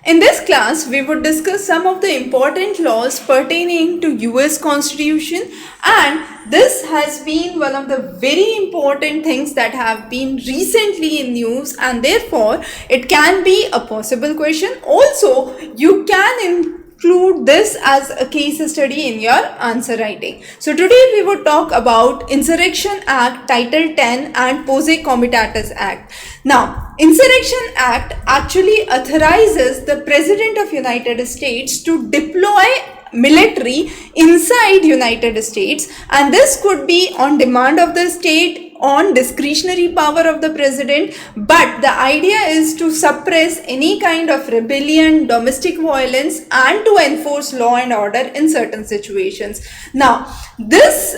In this class, we would discuss some of the important laws pertaining to US Constitution, and this has been one of the very important things that have been recently in news, and therefore it can be a possible question. Also, you can include this as a case study in your answer writing. So today we would talk about Insurrection Act, Title 10 and Posse Comitatus Act. Now, Insurrection Act actually authorizes the President of United States to deploy military inside United States, and this could be on demand of the state, on discretionary power of the president, but the idea is to suppress any kind of rebellion, domestic violence, and to enforce law and order in certain situations. Now, this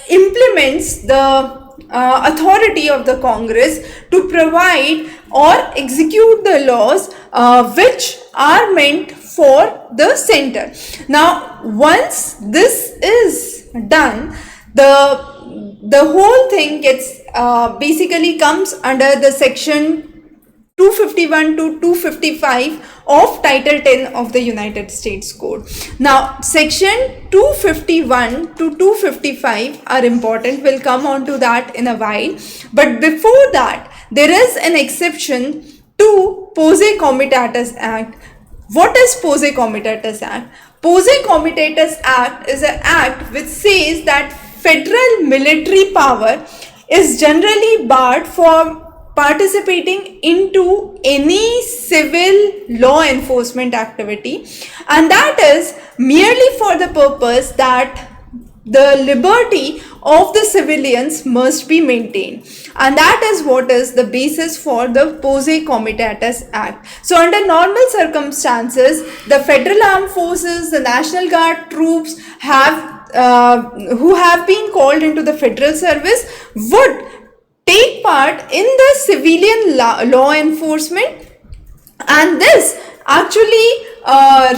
implements the authority of the Congress to provide or execute the laws which are meant for the center. Now, once this is done, the whole thing gets basically comes under the section 251 to 255 of Title 10 of the United States Code. Now, section 251 to 255 are important. We'll come on to that in a while. But before that, there is an exception to Posse Comitatus Act. What is Posse Comitatus Act? Posse Comitatus Act is an act which says that federal military power is generally barred from participating into any civil law enforcement activity, and that is merely for the purpose that the liberty of the civilians must be maintained, and that is what is the basis for the Posse Comitatus Act. So under normal circumstances, the federal armed forces, the National Guard troops who have been called into the federal service would take part in the civilian law enforcement, and this actually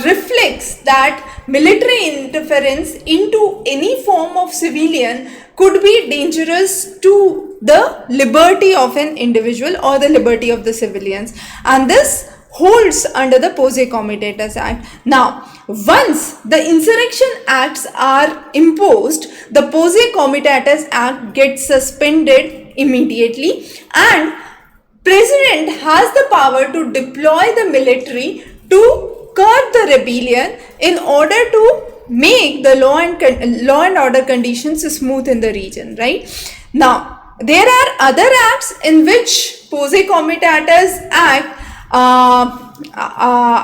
reflects that military interference into any form of civilian could be dangerous to the liberty of an individual or the liberty of the civilians, and this holds under the Posse Comitatus Act. Now, once the Insurrection Acts are imposed, the Posse Comitatus Act gets suspended immediately, and President has the power to deploy the military to curb the rebellion in order to make the law and order conditions smooth in the region, right? Now, there are other acts in which Posse Comitatus Act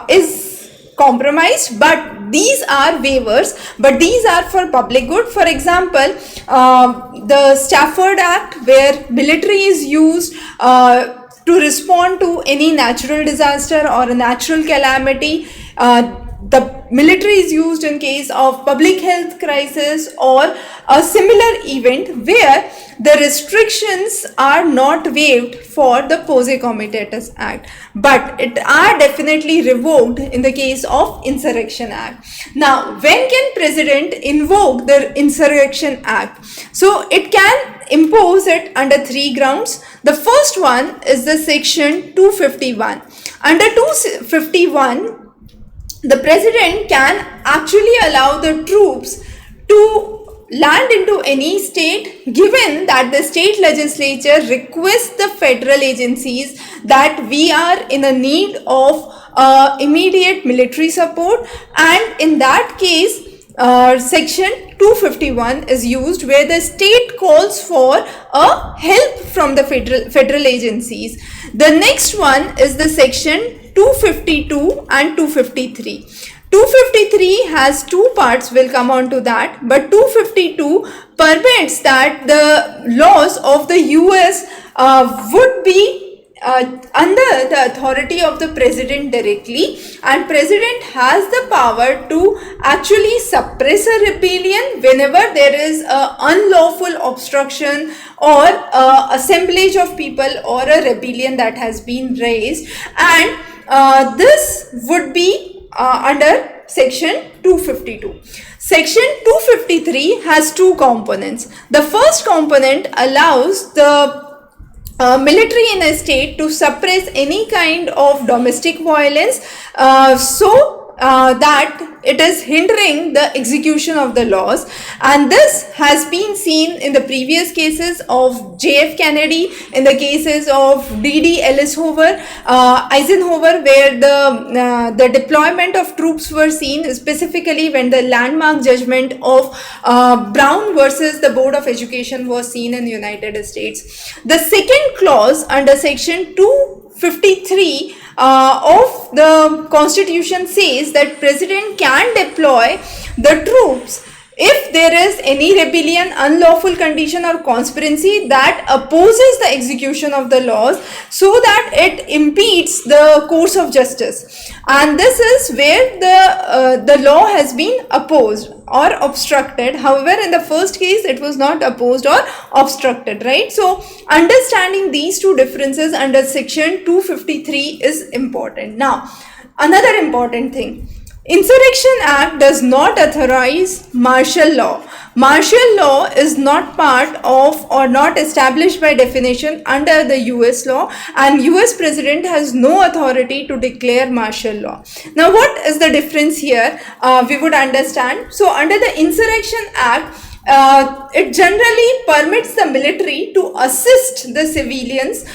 is compromised, but these are waivers, but these are for public good. For example, the Stafford Act, where military is used to respond to any natural disaster or a natural calamity. The military is used in case of public health crisis or a similar event where the restrictions are not waived for the Posse Comitatus Act, but it are definitely revoked in the case of Insurrection Act. Now, when can President invoke the Insurrection Act? So it can impose it under three grounds. The first one is the section 251. Under 251, the president can actually allow the troops to land into any state, given that the state legislature requests the federal agencies that we are in a need of immediate military support, and in that case, section 251 is used, where the state calls for a help from the federal agencies. The next one is the section 252 and 253. 253 has two parts, will come on to that, but 252 permits that the laws of the US would be under the authority of the president directly, and president has the power to actually suppress a rebellion whenever there is a unlawful obstruction or assemblage of people or a rebellion that has been raised, and this would be under section 252. Section 253 has two components. The first component allows the military in a state to suppress any kind of domestic violence, that it is hindering the execution of the laws. And this has been seen in the previous cases of JF Kennedy, in the cases of DD Eisenhower, where the deployment of troops were seen, specifically when the landmark judgment of Brown versus the Board of Education was seen in the United States. The second clause under section 253 of the Constitution says that President can deploy the troops if there is any rebellion, unlawful condition or conspiracy that opposes the execution of the laws, so that it impedes the course of justice. And this is where the law has been opposed or obstructed. However, in the first case it was not opposed or obstructed, right? So understanding these two differences under section 253 is important. Now, another important thing: Insurrection Act does not authorize martial law. Martial law is not part of or not established by definition under the US law, and US President has no authority to declare martial law. Now, what is the difference here? We would understand. So, under the Insurrection Act, it generally permits the military to assist the civilians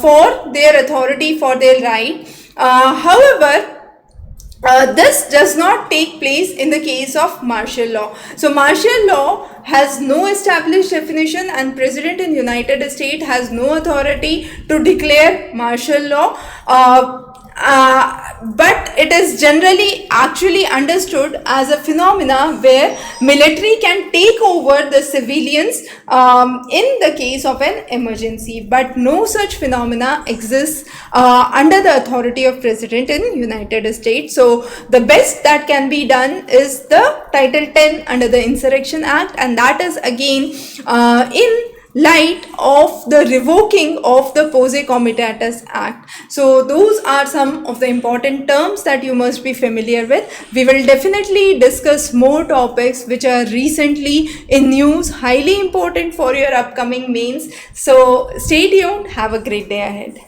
for their authority, for their right. However, this does not take place in the case of martial law. So martial law has no established definition, and President in United States has no authority to declare martial law. But it is generally actually understood as a phenomena where military can take over the civilians in the case of an emergency, but no such phenomena exists under the authority of President in United States. So the best that can be done is the Title 10 under the Insurrection Act, and that is again in light of the revoking of the Posse Comitatus Act. So those are some of the important terms that you must be familiar with. We will definitely discuss more topics which are recently in news, highly important for your upcoming mains. So stay tuned. Have a great day ahead.